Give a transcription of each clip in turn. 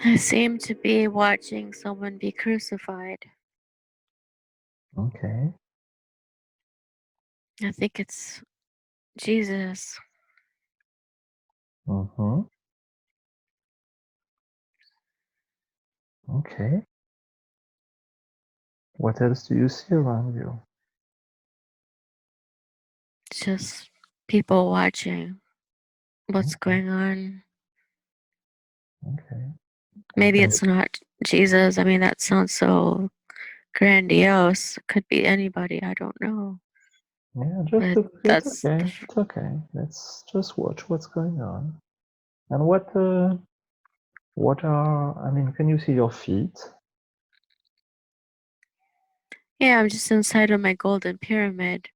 I seem to be watching someone be crucified. Okay. I think it's Jesus. Mm-hmm. Okay. What else do you see around you? Just people watching what's Okay. going on. Okay. Maybe Can it's not Jesus. I mean, that sounds so grandiose. It could be anybody. I don't know. yeah, But it's that's okay. It's okay. Let's just watch what's going on. And what are, I mean, can you see your feet? yeah, I'm just inside of my golden pyramid.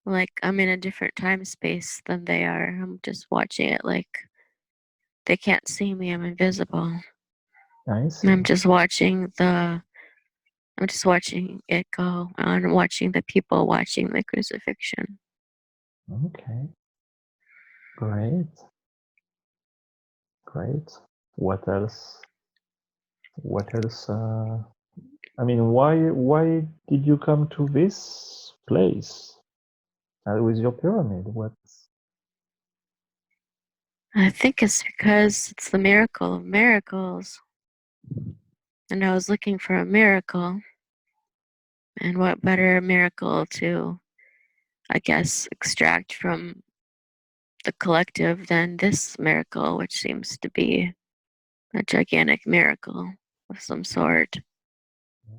Like I'm in a different time space than they are. I'm just watching it like they can't see me. I'm invisible. I see. I'm just watching it go. I'm watching the people watching the crucifixion. Okay. Great. Great. What else? What else? I mean, why did you come to this place with your pyramid? What's I think it's because it's the miracle of miracles. And I was looking for a miracle. And what better miracle to, I guess, extract from the collective than this miracle, which seems to be a gigantic miracle of some sort.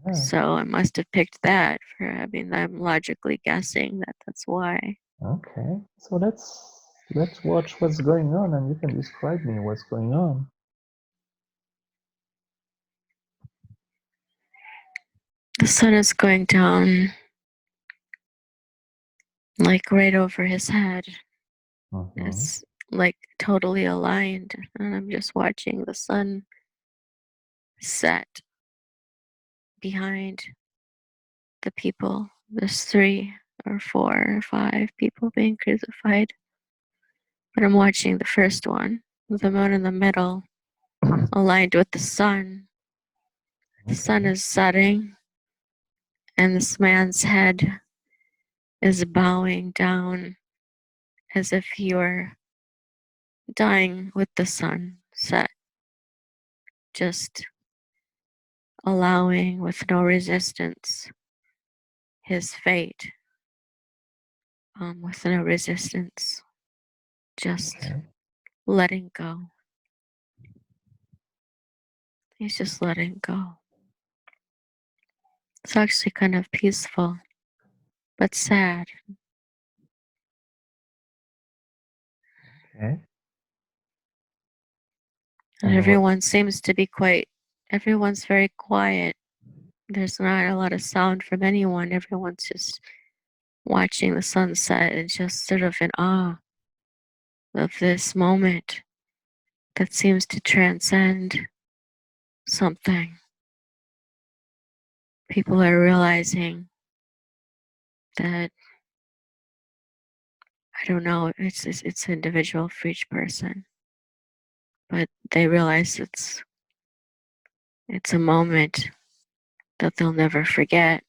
yeah, So I must have picked that for having, I'm logically guessing that that's why. okay. So let's watch what's going on, and you can describe me what's going on. The sun is going down like right over his head. Mm-hmm. It's like totally aligned. And I'm just watching the sun set behind the people. There's 3 or 4 or 5 people being crucified. But I'm watching the first one, with the moon in the middle, aligned with the sun. The sun Okay. is setting, and this man's head is bowing down as if he were dying with the sun set, just allowing with no resistance his fate, with no resistance, just Okay. letting go. He's just letting go. It's actually kind of peaceful, but sad. Okay. And And what? everyone seems to be everyone's very quiet. There's not a lot of sound from anyone. Everyone's just watching the sunset and just sort of in awe of this moment that seems to transcend something. People are realizing that, I don't know, it's individual for each person, but they realize it's a moment that they'll never forget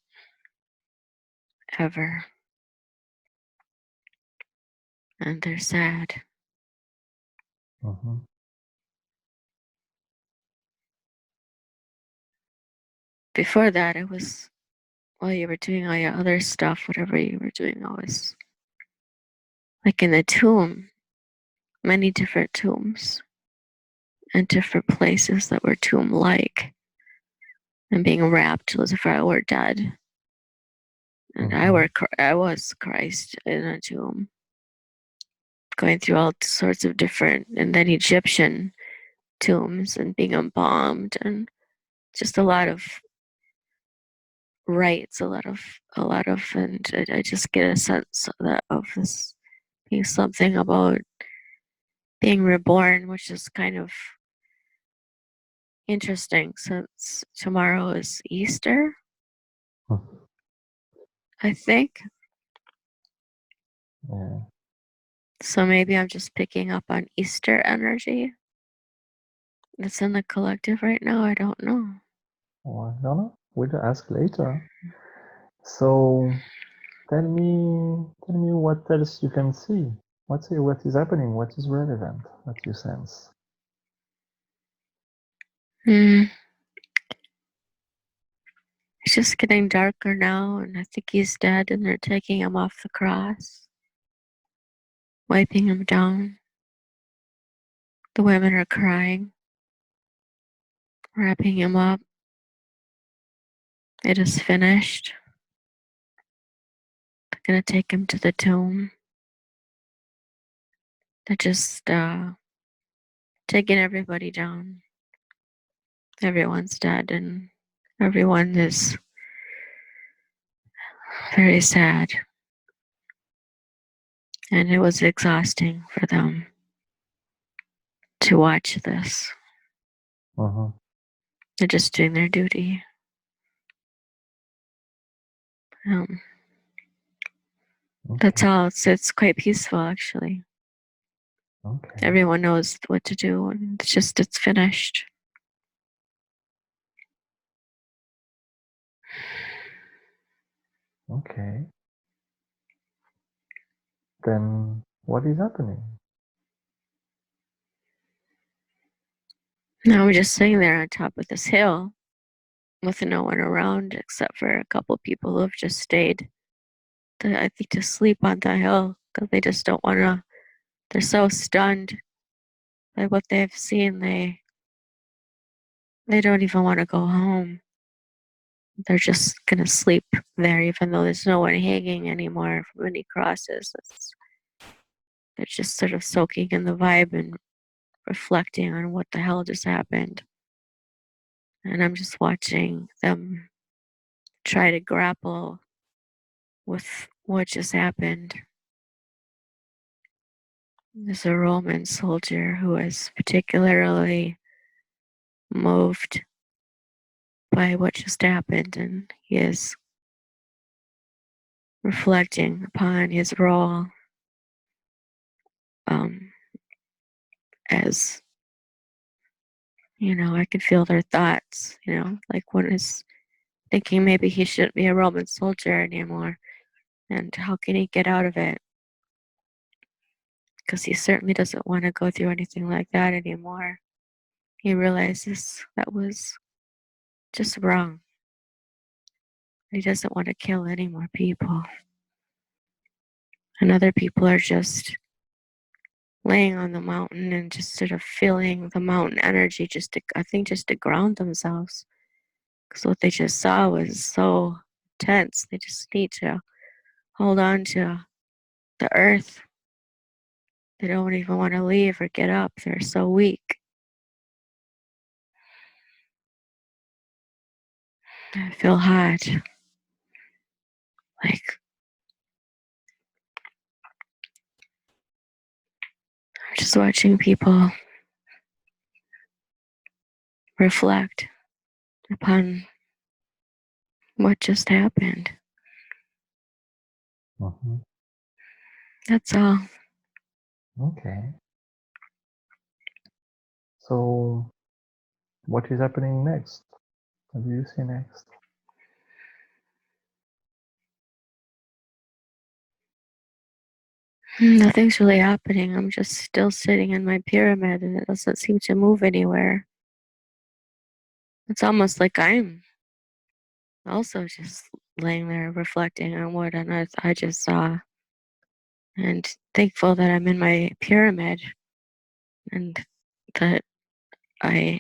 ever, and they're sad. Mm-hmm. Before that, it was while you were doing all your other stuff, whatever you were doing, I was like in a tomb, many different tombs and different places that were tomb-like and being wrapped as if I were dead. And Mm-hmm. I was Christ in a tomb, going through all sorts of different, and then Egyptian tombs and being embalmed and just a lot of rites, a lot of, and I just get a sense of this being something about being reborn, which is kind of interesting since tomorrow is Easter, I think. Yeah. So maybe I'm just picking up on Easter energy. That's in the collective right now, I don't know. Or no, no, we'll ask later. So tell me what else you can see. What is happening? What is relevant? What you sense? It's just getting darker now, and I think he's dead, and they're taking him off the cross, wiping him down. The women are crying, wrapping him up. It is finished. They're gonna take him to the tomb. They're just taking everybody down. Everyone's dead, and everyone is very sad. And it was exhausting for them to watch this. Uh-huh. They're just doing their duty. That's Okay. all. It's quite peaceful, actually. Okay. Everyone knows what to do, and it's finished. Okay. Then what is happening? Now we're just sitting there on top of this hill with no one around except for a couple people who have just stayed, I think, to sleep on the hill because they just don't want to. They're so stunned by what they've seen. They don't even want to go home. They're just gonna sleep there, even though there's no one hanging anymore from any crosses. They're just sort of soaking in the vibe and reflecting on what the hell just happened. And I'm just watching them try to grapple with what just happened. There's a Roman soldier who is particularly moved by what just happened, and he is reflecting upon his role as, I can feel their thoughts, like one is thinking maybe he shouldn't be a Roman soldier anymore, and how can he get out of it? Because he certainly doesn't want to go through anything like that anymore. He realizes that was just wrong. He doesn't want to kill any more people. And other people are just laying on the mountain and just sort of feeling the mountain energy I think just to ground themselves. Because what they just saw was so tense. They just need to hold on to the earth. They don't even want to leave or get up. They're so weak. I feel hot. Like, I'm just watching people reflect upon what just happened. Uh-huh. That's all. Okay. So what is happening next? What do you see next? Nothing's really happening. I'm just still sitting in my pyramid and it doesn't seem to move anywhere. It's almost like I'm also just laying there reflecting on what on earth I just saw and thankful that I'm in my pyramid and that I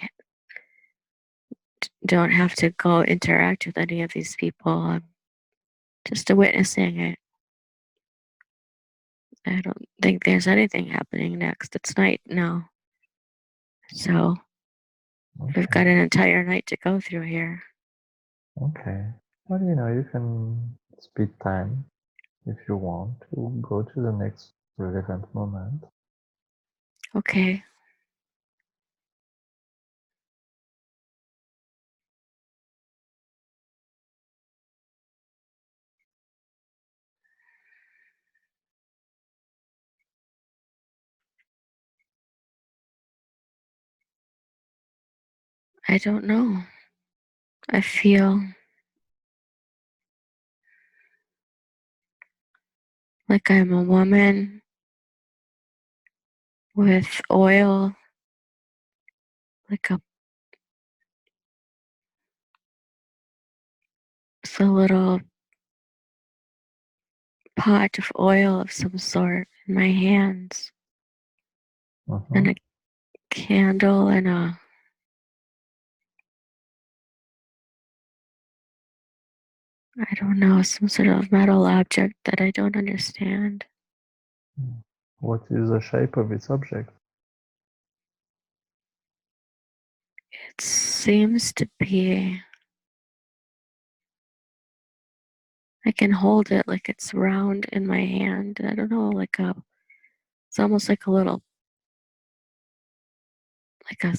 don't have to go interact with any of these people. I'm just witnessing it. I don't think there's anything happening next. It's night now. So we've Okay. got an entire night to go through here. Okay. Well, you can speed time if you want to go to the next relevant moment. Okay. I don't know. I feel like I'm a woman with oil, like a little pot of oil of some sort in my hands, and a candle and I don't know, some sort of metal object that I don't understand. What is the shape of its object? It seems to be, I can hold it like it's round in my hand. I don't know, it's almost like a little, like a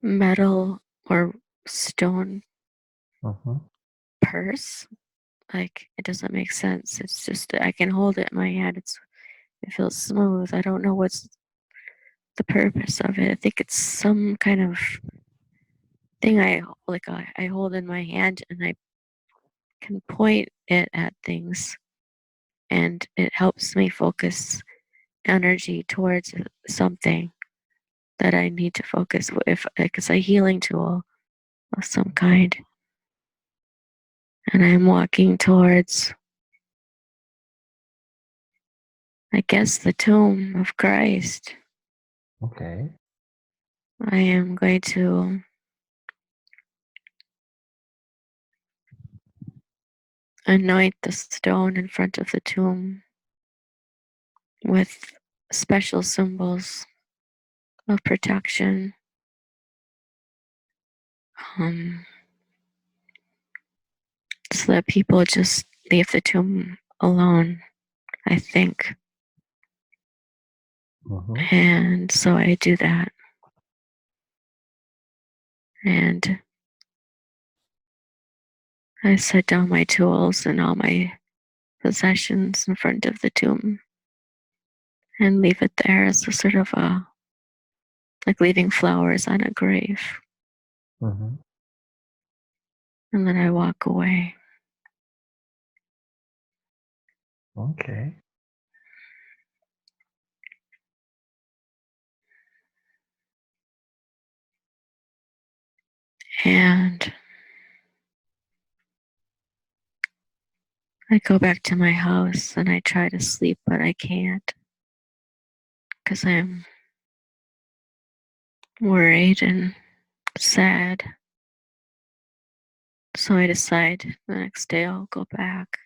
metal or stone purse. Like, it doesn't make sense. It's just, I can hold it in my hand. It feels smooth. I don't know what's the purpose of it. I think it's some kind of thing I hold in my hand, and I can point it at things, and it helps me focus energy towards something that I need to focus. If it's a healing tool of some kind, and I'm walking towards, I guess, the tomb of Christ. Okay. I am going to anoint the stone in front of the tomb with special symbols of protection, um, so that people just leave the tomb alone, I think. And so I do that. And I set down my tools and all my possessions in front of the tomb and leave it there as a sort of like leaving flowers on a grave. And then I walk away. Okay. And I go back to my house and I try to sleep, but I can't because I'm worried and sad. So I decide the next day I'll go back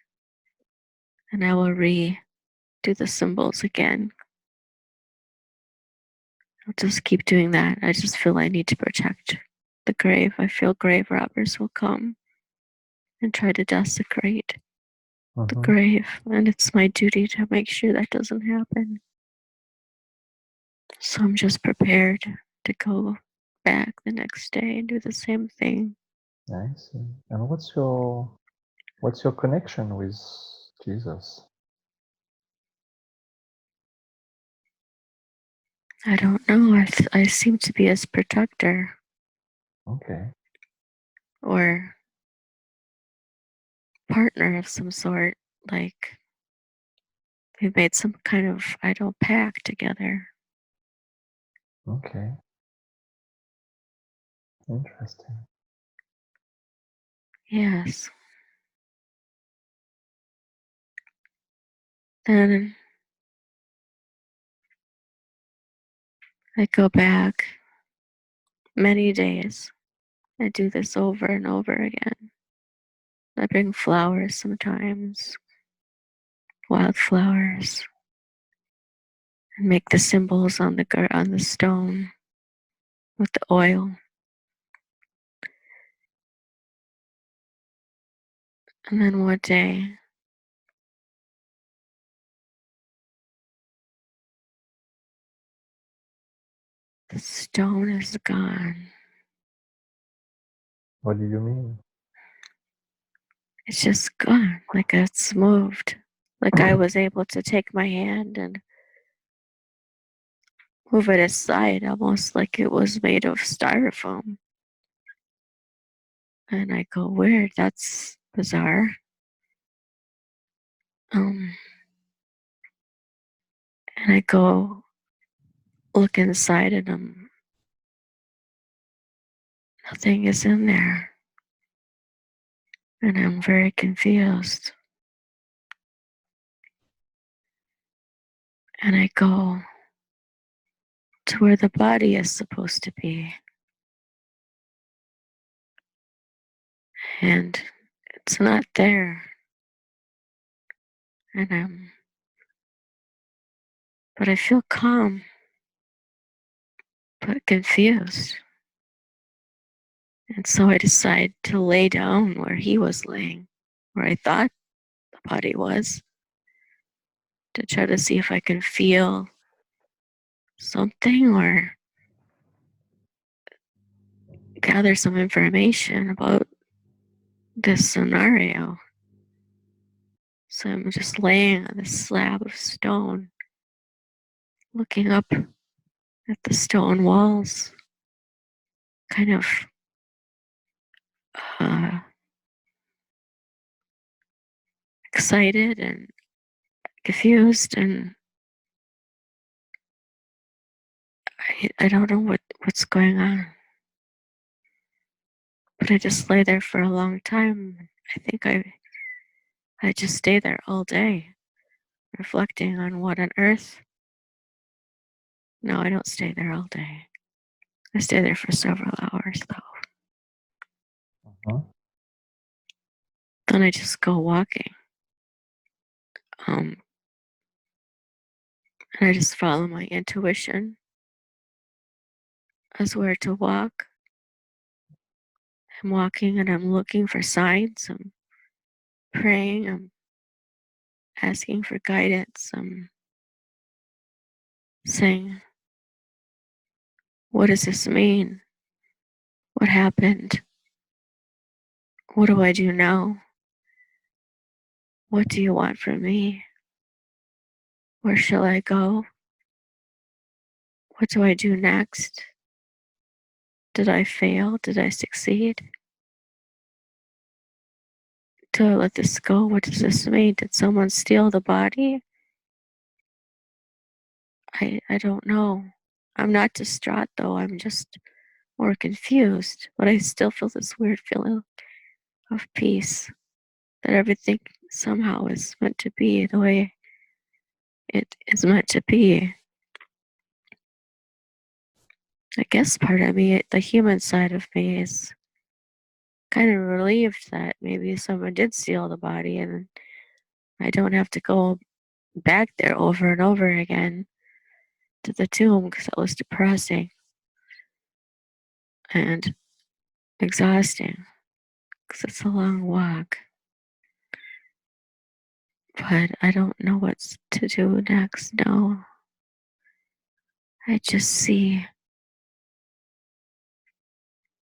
and I will redo the symbols again. I'll just keep doing that. I just feel I need to protect the grave. I feel grave robbers will come and try to desecrate the grave, and it's my duty to make sure that doesn't happen. So I'm just prepared to go back the next day and do the same thing. I see. And what's your connection with Jesus? I don't know. I seem to be his protector. Okay. Or partner of some sort. Like, we've made some kind of, I don't pact together. Okay. Interesting. Yes. Then I go back many days. I do this over and over again. I bring flowers sometimes, wildflowers, and make the symbols on the stone with the oil. And then one day, the stone is gone. What do you mean? It's just gone, like it's moved. Like I was able to take my hand and move it aside, almost like it was made of styrofoam. And I go, weird, that's bizarre. And I go look inside and nothing is in there. And I'm very confused. And I go to where the body is supposed to be. And it's not there. And but I feel calm, but confused. And so I decide to lay down where he was laying, where I thought the body was, to try to see if I can feel something or gather some information about this scenario. So I'm just laying on this slab of stone, looking up at the stone walls, kind of uh, excited and confused, and I don't know what's going on. But I just lay there for a long time. I think I just stay there all day, reflecting on what on earth. No, I don't stay there all day. I stay there for several hours though. Uh-huh. Then I just go walking. And I just follow my intuition as where to walk. I'm walking and I'm looking for signs. I'm praying. I'm asking for guidance. I'm saying, what does this mean? What happened? What do I do now? What do you want from me? Where shall I go? What do I do next? Did I fail? Did I succeed? Do I let this go? What does this mean? Did someone steal the body? I don't know. I'm not distraught though. I'm just more confused. But I still feel this weird feeling of peace, that everything somehow is meant to be the way it is meant to be. I guess part of me, the human side of me, is kind of relieved that maybe someone did steal the body and I don't have to go back there over and over again to the tomb, because it was depressing and exhausting because it's a long walk. But I don't know what to do next. No, I just see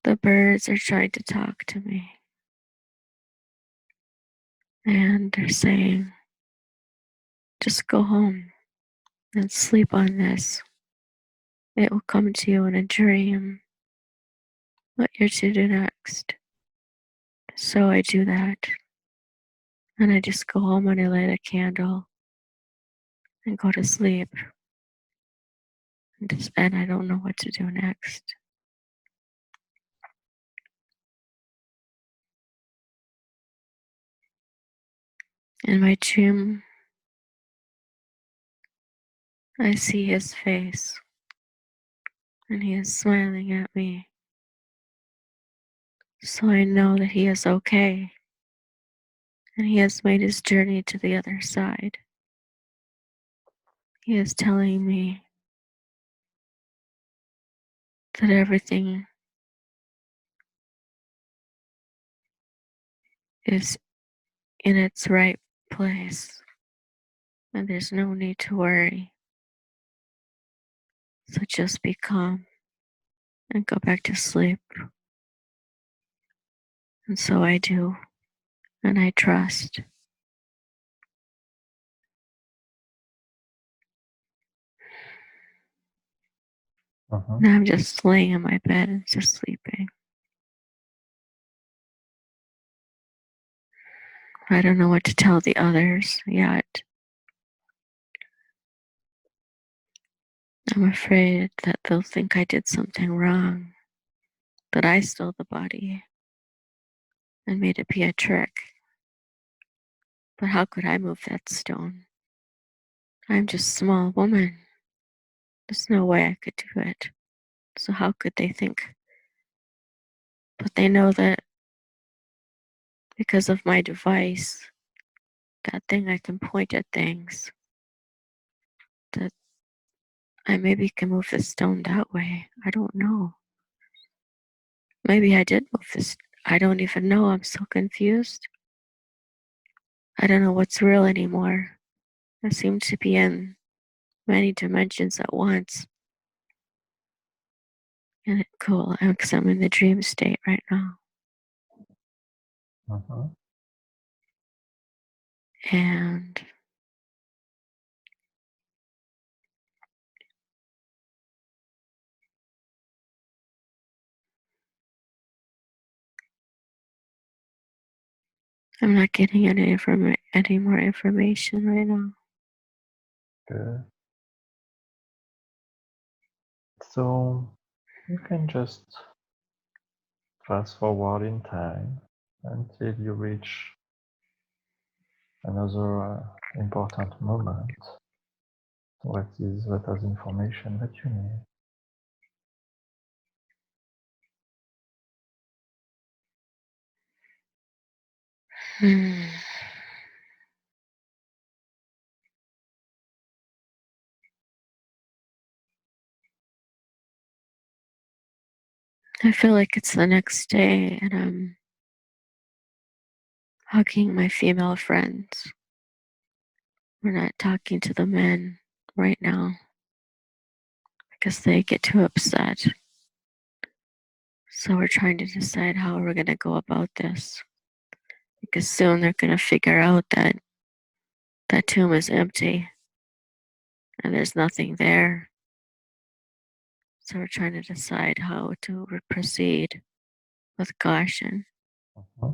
the birds are trying to talk to me. And they're saying, just go home and sleep on this. It will come to you in a dream what you're to do next. So I do that. And I just go home and I light a candle and go to sleep. And I don't know what to do next. In my dream, I see his face, and he is smiling at me. So I know that he is okay, and he has made his journey to the other side. He is telling me that everything is in its right place, and there's no need to worry. So just be calm and go back to sleep. And so I do, and I trust. Uh-huh. Now I'm just laying in my bed and just sleeping. I don't know what to tell the others yet. I'm afraid that they'll think I did something wrong, that I stole the body and made it be a trick. But how could I move that stone? I'm just a small woman. There's no way I could do it. So how could they think? But they know that because of my device, that thing I can point at things, that I maybe can move the stone that way. I don't know. Maybe I did move this. I don't even know. I'm so confused. I don't know what's real anymore. I seem to be in many dimensions at once. And it's cool because I'm in the dream state right now. Uh-huh. And I'm not getting any more information right now. Good. So you can just fast forward in time until you reach another important moment. What has information that you need? I feel like it's the next day and I'm hugging my female friends. We're not talking to the men right now because they get too upset. So we're trying to decide how we're going to go about this because soon they're going to figure out that that tomb is empty and there's nothing there. So we're trying to decide how to proceed with caution. Uh-huh.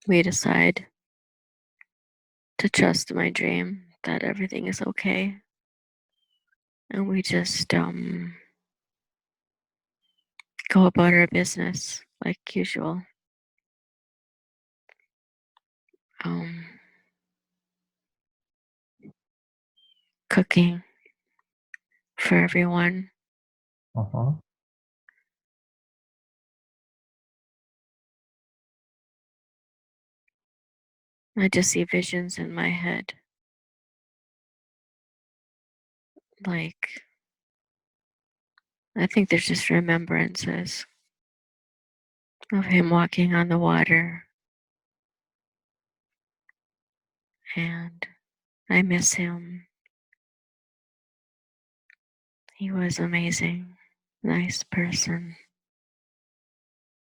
We decide to trust my dream that everything is okay. And we just go about our business like usual. Um, Cooking for everyone. Uh-huh. I just see visions in my head. Like, I think there's just remembrances of him walking on the water. And I miss him. He was amazing, nice person.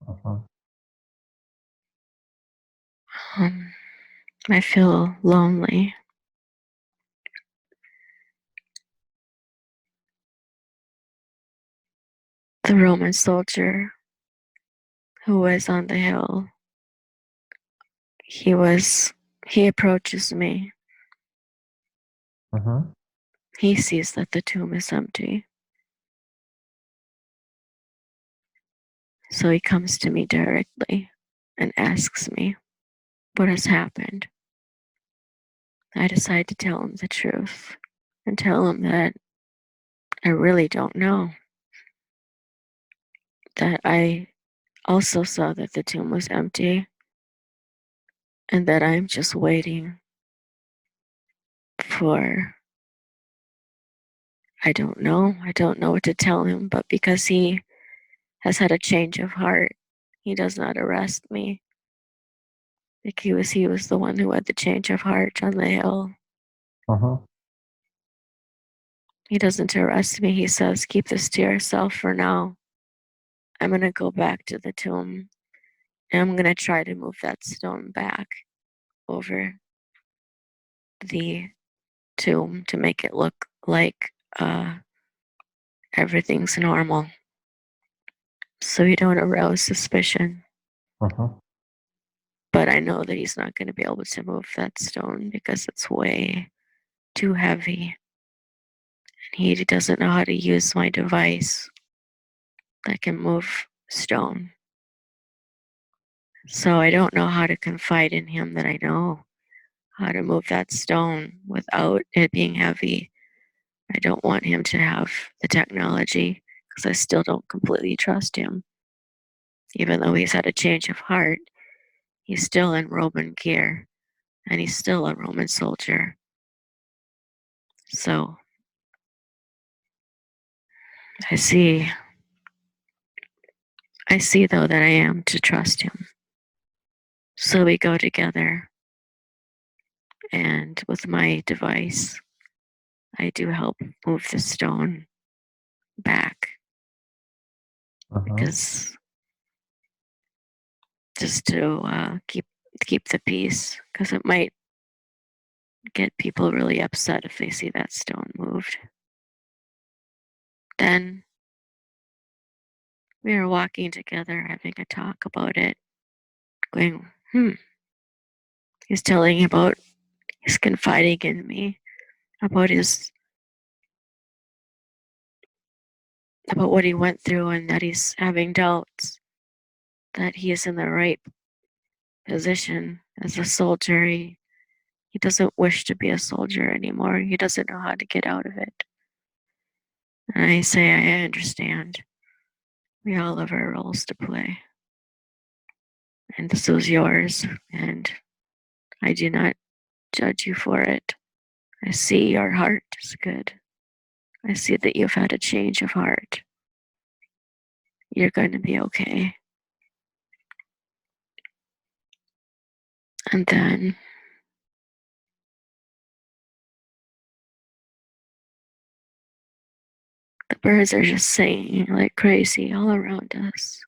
Uh-huh. Um, I feel lonely. The Roman soldier who was on the hill, he approaches me. Uh-huh. He sees that the tomb is empty. So he comes to me directly and asks me what has happened. I decide to tell him the truth and tell him that I really don't know. That I also saw that the tomb was empty and that I'm just waiting for, I don't know. I don't know what to tell him, but because he has had a change of heart, he does not arrest me. Because he was the one who had the change of heart on the hill. Uh-huh. He doesn't arrest me. He says, keep this to yourself for now. I'm going to go back to the tomb And I'm going to try to move that stone back over the tomb to make it look like everything's normal, so you don't arouse suspicion. Uh-huh. But I know that he's not going to be able to move that stone because it's way too heavy. And he doesn't know how to use my device that can move stone. So I don't know how to confide in him that I know how to move that stone without it being heavy. I don't want him to have the technology because I still don't completely trust him. Even though he's had a change of heart, he's still in Roman gear and he's still a Roman soldier. So I see though that I am to trust him. So we go together, and with my device, I do help move the stone back because just to keep the peace, because it might get people really upset if they see that stone moved. Then we were walking together, having a talk about it, going, He's telling about, he's confiding in me about about what he went through and that he's having doubts that he is in the right position as a soldier. He doesn't wish to be a soldier anymore. He doesn't know how to get out of it. And I say, I understand. We all have our roles to play. And this was yours. And I do not judge you for it. I see your heart is good. I see that you've had a change of heart. You're going to be okay. And then the birds are just singing like crazy all around us.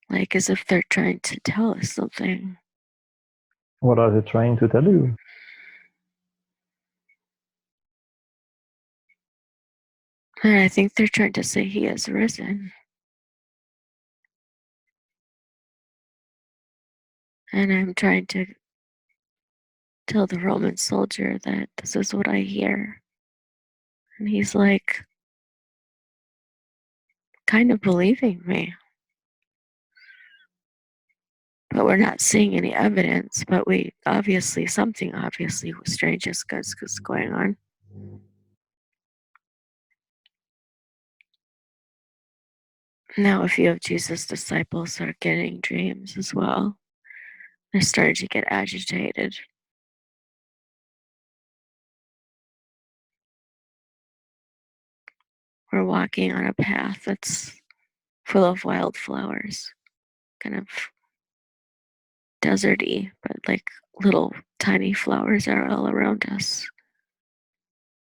Like as if they're trying to tell us something. What are they trying to tell you? And I think they're trying to say he has risen. And I'm trying to tell the Roman soldier that this is what I hear. And he's like, kind of believing me. But we're not seeing any evidence. But something obviously strange is going on. Now, a few of Jesus' disciples are getting dreams as well. They're starting to get agitated. We're walking on a path that's full of wildflowers, kind of deserty, but like little tiny flowers are all around us.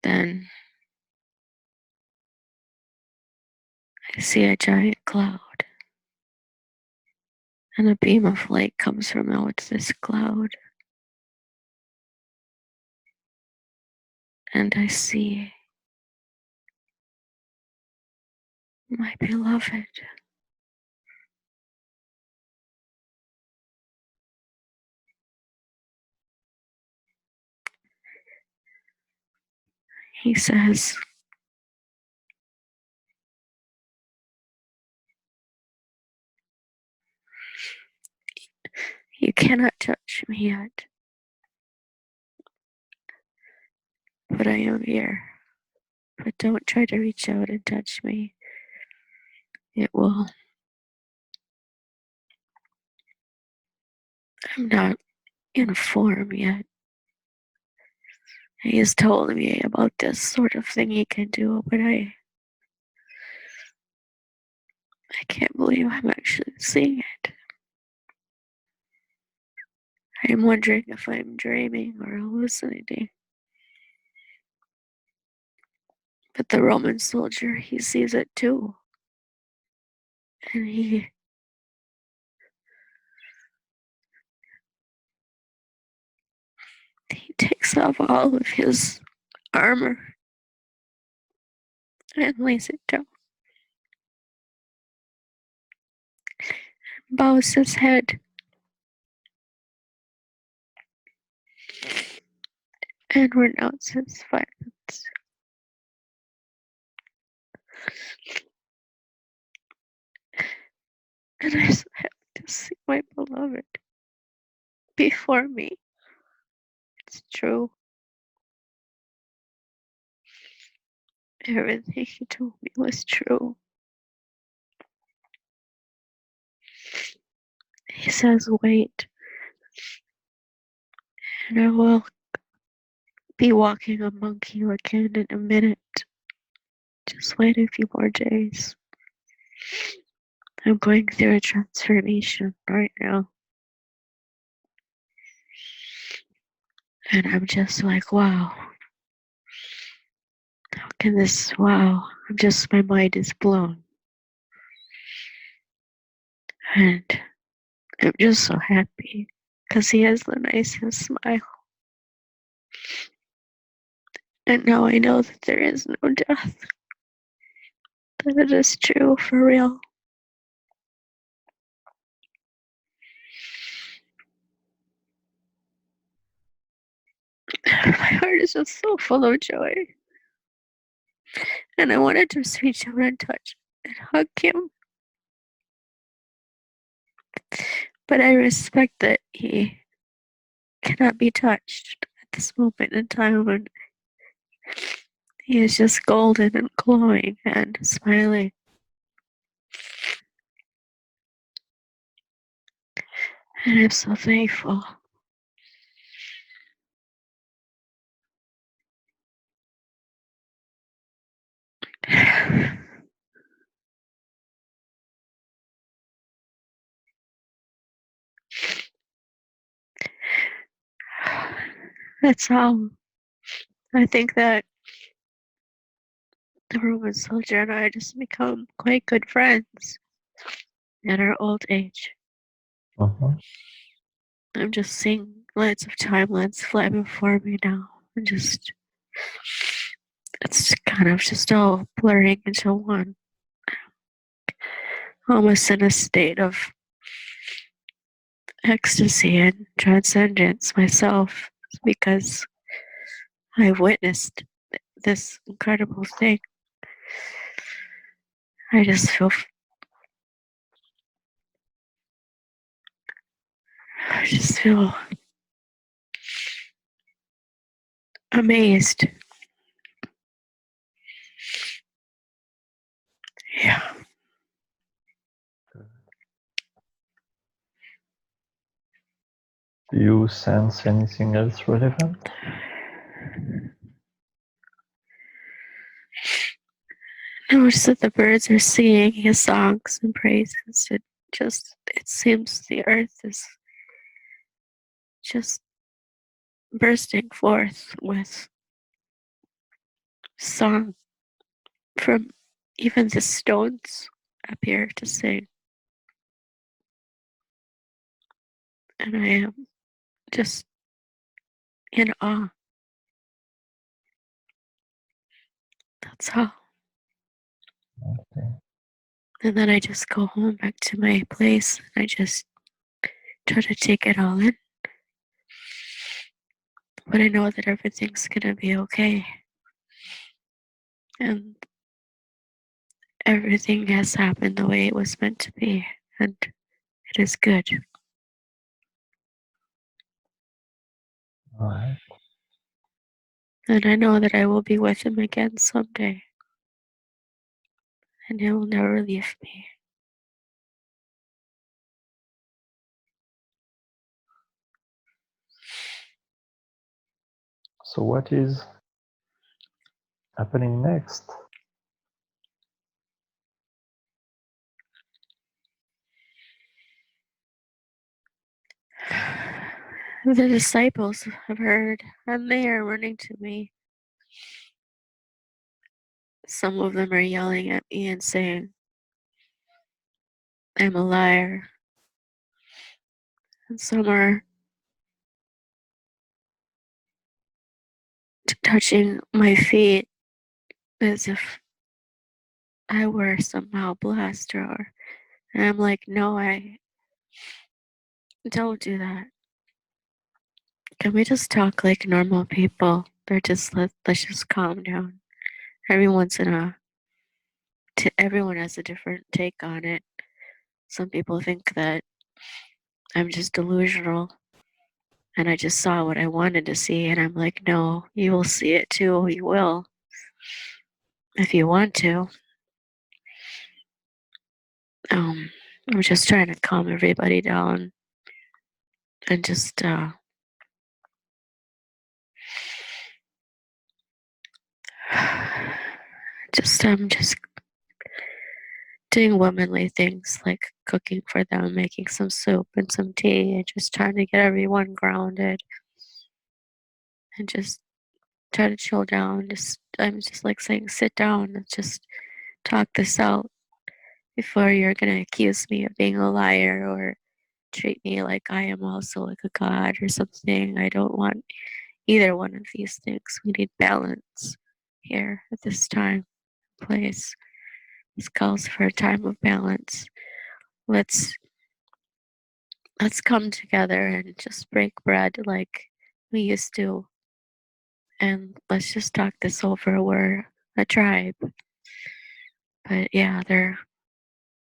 Then I see a giant cloud, and a beam of light comes from out this cloud. And I see my beloved. He says, "You cannot touch me yet, but I am here. But don't try to reach out and touch me. It will. I'm not in form yet." He has told me about this sort of thing he can do, but I can't believe I'm actually seeing it. I'm wondering if I'm dreaming or hallucinating. But the Roman soldier, he sees it too. And he takes off all of his armor and lays it down, bows his head, and renounces violence. And I so happy to see my beloved before me. It's true. Everything he told me was true. He says, wait, and I will be walking among you again in a minute. Just wait a few more days. I'm going through a transformation right now. And I'm just like, wow. How can this, wow. My mind is blown. And I'm just so happy because he has the nicest smile. And now I know that there is no death. That it is true for real. My heart is just so full of joy. And I wanted to reach him and touch and hug him. But I respect that he cannot be touched at this moment in time when he is just golden and glowing and smiling. And I'm so thankful. That's all. I think that the Roman soldier and I just become quite good friends at our old age. I'm just seeing lights of timelines fly before me now. And just, it's kind of just all blurring into one. Almost in a state of ecstasy and transcendence myself because I've witnessed this incredible thing. I just feel amazed. Yeah. Do you sense anything else relevant? Notice that the birds are singing his songs and praises. It seems the earth is just bursting forth with song from even the stones appear to sing. And I am just in awe. That's all. Okay. And then I just go home back to my place. And I just try to take it all in. But I know that everything's gonna be okay. And everything has happened the way it was meant to be. And it is good. All right. And I know that I will be with him again someday. And he will never leave me. So what is happening next? The disciples have heard, and they are running to me. Some of them are yelling at me and saying, I'm a liar. And some are touching my feet as if I were somehow blessed, or and I'm like, no, I don't do that. Can we just talk like normal people? They're just let's just calm down. Everyone's in a everyone has a different take on it. Some people think that I'm just delusional and I just saw what I wanted to see, and I'm like, no, you will see it too. You will if you want to. Um, I'm just trying to calm everybody down and just I'm just doing womanly things like cooking for them, making some soup and some tea, and just trying to get everyone grounded and just try to chill down. Just I'm just like saying, sit down and just talk this out before you're gonna accuse me of being a liar or treat me like I am also like a god or something. I don't want either one of these things. We need balance here at this time, place. This calls for a time of balance. Let's let's come together and just break bread like we used to, and let's just talk this over. We're a tribe. But yeah,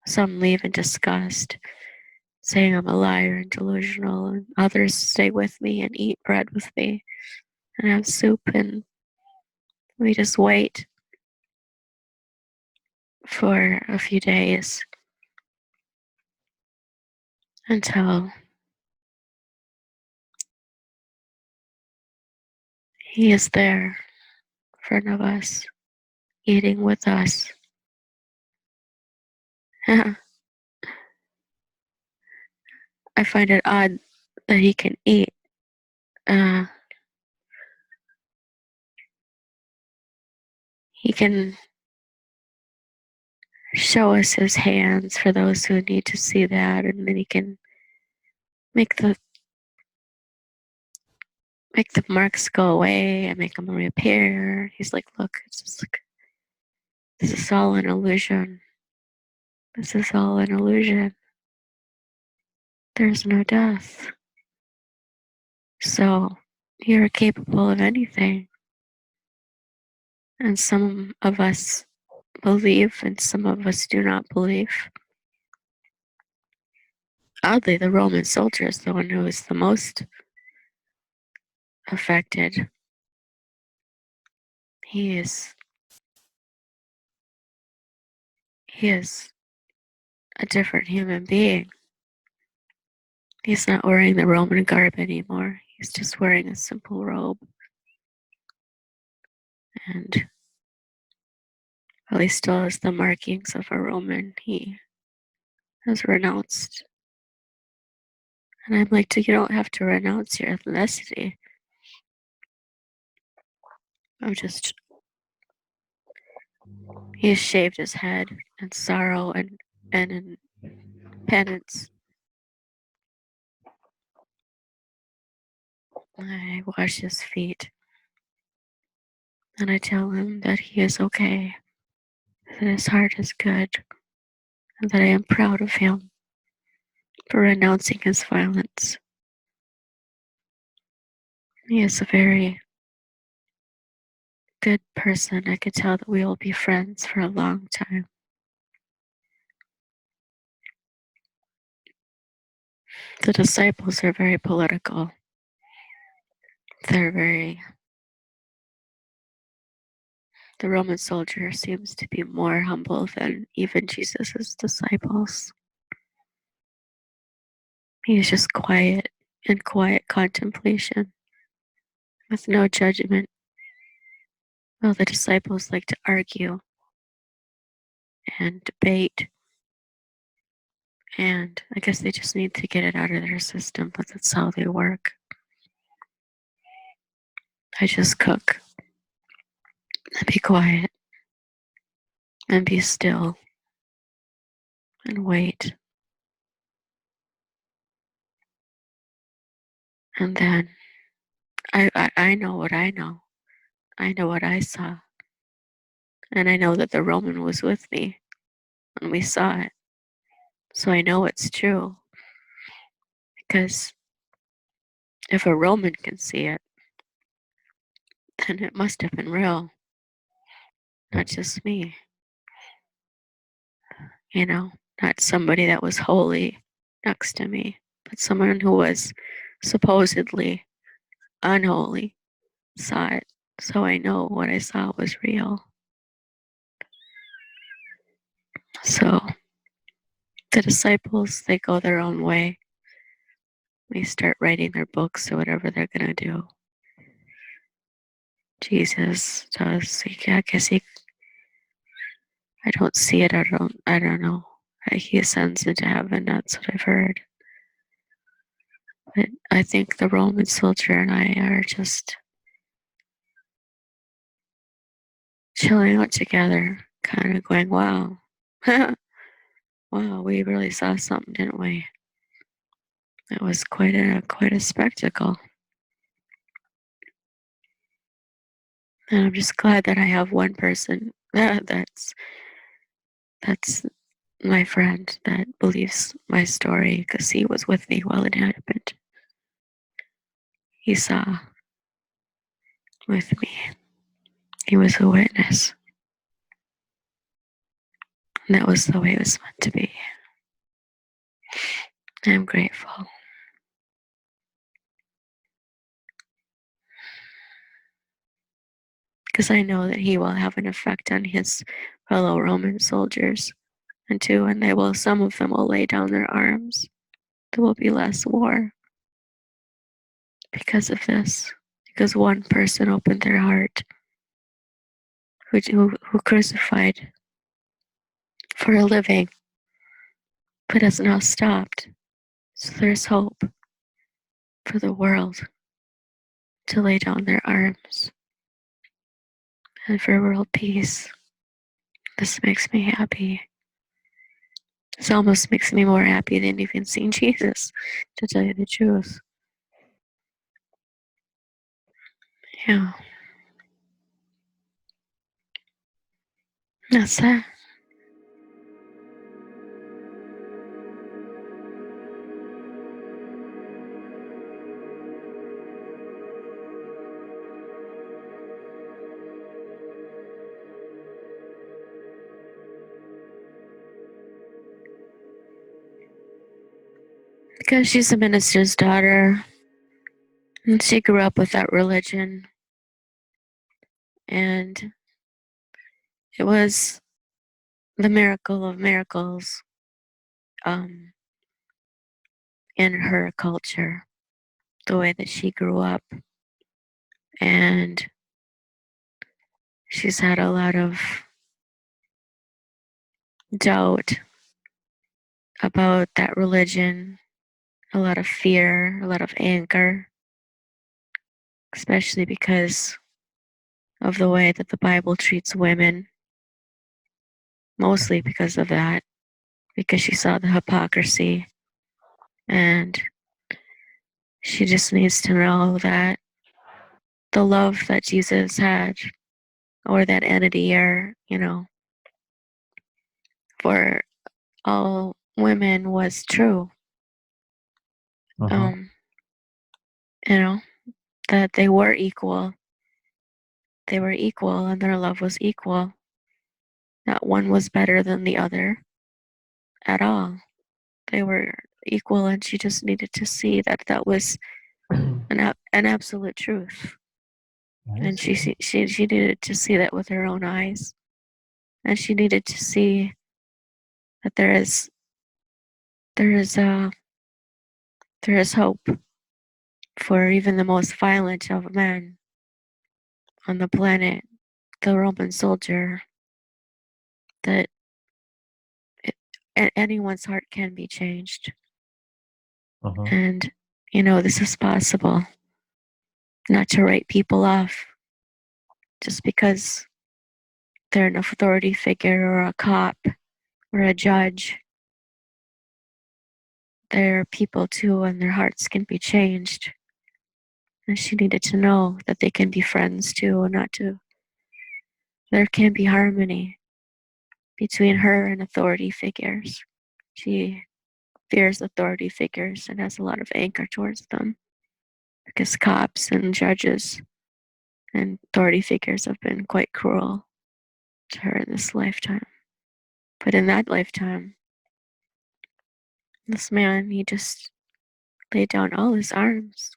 some leave in disgust, saying I'm a liar and delusional, and others stay with me and eat bread with me and have soup, and we just wait for a few days until he is there in front of us, eating with us. I find it odd that he can eat. Uh, he can show us his hands for those who need to see that, and then he can make the marks go away and make them reappear. He's like, look, it's just like, this is all an illusion. This is all an illusion. There's no death. So you're capable of anything. And some of us believe and some of us do not believe. Oddly, the Roman soldier is the one who is the most affected. He is a different human being. He's not wearing the Roman garb anymore. He's just wearing a simple robe. And while he still has the markings of a Roman, he has renounced. And I'm like, you don't have to renounce your ethnicity. He has shaved his head in sorrow and in penance. I wash his feet and I tell him that he is okay, that his heart is good, and that I am proud of him for renouncing his violence. He is a very good person. I could tell that we will be friends for a long time. The disciples are very political. The Roman soldier seems to be more humble than even Jesus' disciples. He is just quiet in quiet contemplation with no judgment. While the disciples like to argue and debate, and I guess they just need to get it out of their system, but that's how they work. I just cook and be quiet and be still and wait. And then I know what I know. I know what I saw. And I know that the Roman was with me when we saw it. So I know it's true. Because if a Roman can see it, then it must have been real. Not just me. You know, not somebody that was holy next to me, but someone who was supposedly unholy saw it. So I know what I saw was real. So the disciples, they go their own way. They start writing their books or whatever they're going to do. Jesus does. I guess I don't see it. I don't know. He ascends into heaven. That's what I've heard. But I think the Roman soldier and I are just chilling out together, kind of going, wow, wow, we really saw something, didn't we? It was quite a spectacle. And I'm just glad that I have one person that's my friend that believes my story, because he was with me while it happened. He saw with me. He was a witness. And that was the way it was meant to be. I'm grateful. Because I know that he will have an effect on his fellow Roman soldiers, and some of them will lay down their arms. There will be less war because of this, because one person opened their heart, who crucified for a living, but has now stopped. So there's hope for the world to lay down their arms and for world peace. This makes me happy. This almost makes me more happy than even seeing Jesus, to tell you the truth. Yeah. That's that. Because she's a minister's daughter, and she grew up with that religion, and it was the miracle of miracles in her culture, the way that she grew up. And she's had a lot of doubt about that religion, a lot of fear, a lot of anger, especially because of the way that the Bible treats women, mostly because of that, because she saw the hypocrisy. And she just needs to know that the love that Jesus had, or that entity, or, for all women was true. Um, you know, that they were equal. They were equal and their love was equal. Not one was better than the other at all. They were equal, and she just needed to see that that was an absolute truth. And she needed to see that with her own eyes. And she needed to see that there is hope for even the most violent of men on the planet, the Roman soldier, that anyone's heart can be changed. And, this is possible. Not to write people off just because they're an authority figure or a cop or a judge. They're people too, and their hearts can be changed. And she needed to know that they can be friends too, and not to. There can be harmony between her and authority figures. She fears authority figures and has a lot of anger towards them because cops and judges and authority figures have been quite cruel to her in this lifetime. But in that lifetime, this man, he just laid down all his arms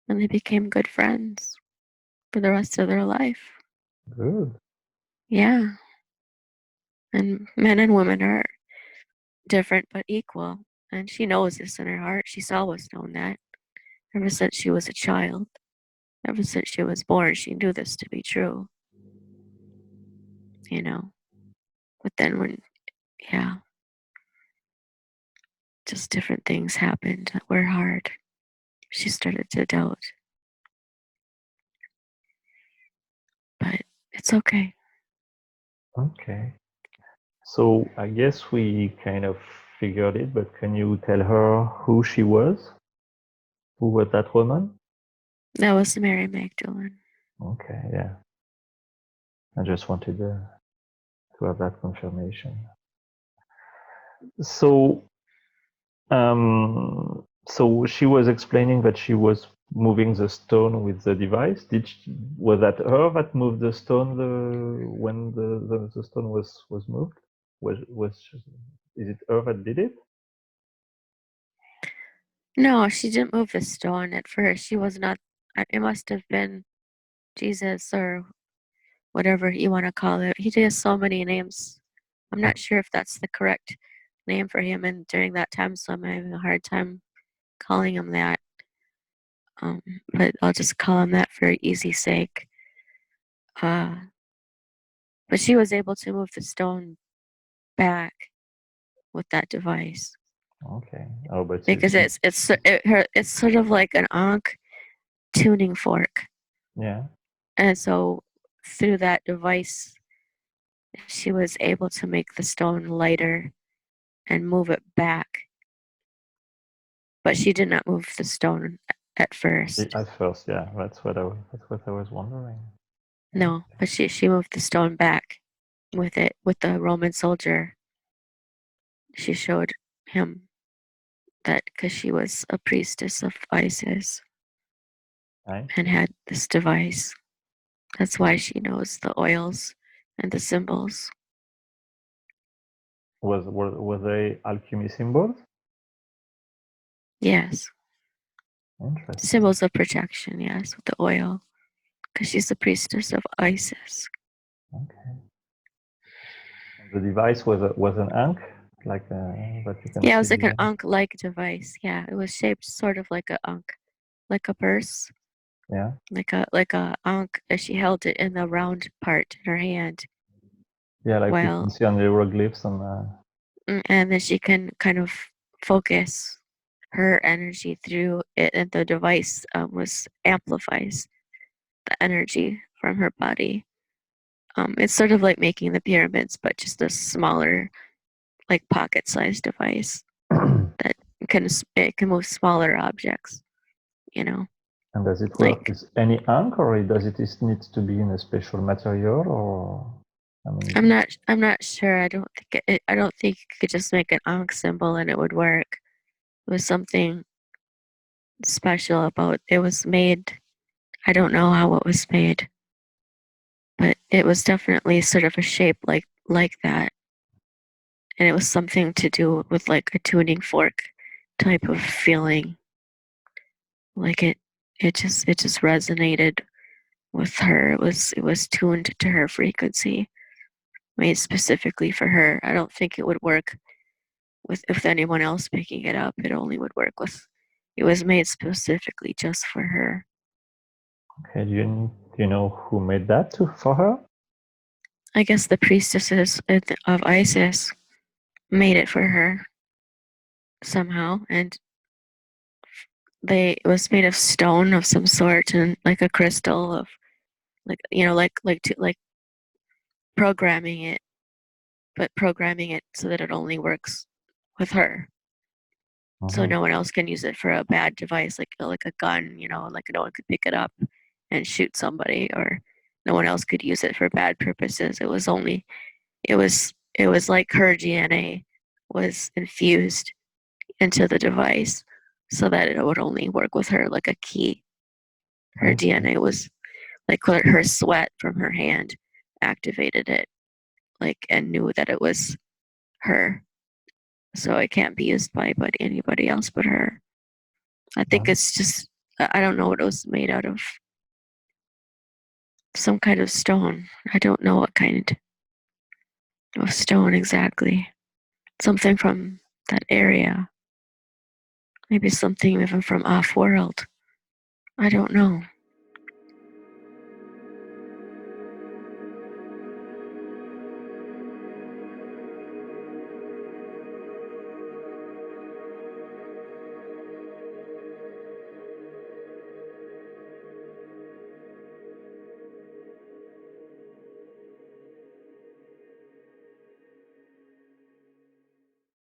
and they became good friends for the rest of their life. Good. Yeah. And men and women are different but equal. And she knows this in her heart. She's always known that ever since she was a child. Ever since she was born, she knew this to be true, you know. But then yeah, just different things happened that were hard. She started to doubt. But it's okay. Okay. So I guess we kind of figured it, but can you tell her who she was? Who was that woman? That was Mary Magdalene. Okay, yeah. I just wanted to have that confirmation. So, so she was explaining that she was moving the stone with the device. Was that her that moved the stone when the stone was moved? Is it her that did it? No, she didn't move the stone at first. She was not. It must have been Jesus or whatever you want to call it. He has so many names. I'm not sure if that's the correct name for him. And during that time, so I'm having a hard time calling him that. But I'll just call him that for easy sake. Uh, but she was able to move the stone back with that device Okay. Oh, but because it's sort of like an ankh tuning fork, yeah. and so through that device, she was able to make the stone lighter and move it back. But she did not move the stone at first. At first, yeah. That's what I was wondering. No, but she moved the stone back with it with the Roman soldier. She showed him that because she was a priestess of Isis I and see. had this device. That's why she knows the oils and the symbols. Were they alchemy symbols? Yes, Interesting. symbols of protection. Yes, with the oil, because she's a priestess of Isis. Okay. And the device was an ankh, like that you can Yeah, it see was like an behind. ankh-like device. Yeah, it was shaped sort of like a ankh, like a purse, Yeah. like a ankh. She held it in the round part in her hand, Yeah, like we can while see on the hieroglyphs and. and then she can kind of focus her energy through it, and the device was amplifies the energy from her body. It's sort of like making the pyramids, but just a smaller, like pocket-sized device that it can move smaller objects. You know, And does it work like with any ink, or does it need to be in a special material, or I mean, I'm not sure. I don't think you could just make an Ankh symbol and it would work. It was something special about it was made. I don't know how it was made, but it was definitely sort of a shape like that. And it was something to do with like a tuning fork type of feeling. Like it just resonated with her. It was tuned to her frequency, made specifically for her. I don't think it would work with anyone else picking it up. It only would work with. It was made specifically just for her. okay, do you know who made that for her? I guess the priestesses of Isis made it for her somehow, and it was made of stone of some sort and like a crystal of like like programming it, but programming it so that it only works with her. So Uh-huh. no one else can use it for a bad device, like a gun, like no one could pick it up and shoot somebody, or no one else could use it for bad purposes. It was like her DNA was infused into the device so that it would only work with her like a key. Her I see. DNA was like her sweat from her hand activated it, and knew that it was her. So it can't be used by anybody else but her. I think Right. it's just, I don't know what it was made out of. Some kind of stone. I don't know what kind of stone exactly. Something from that area. Maybe something even from off world. I don't know.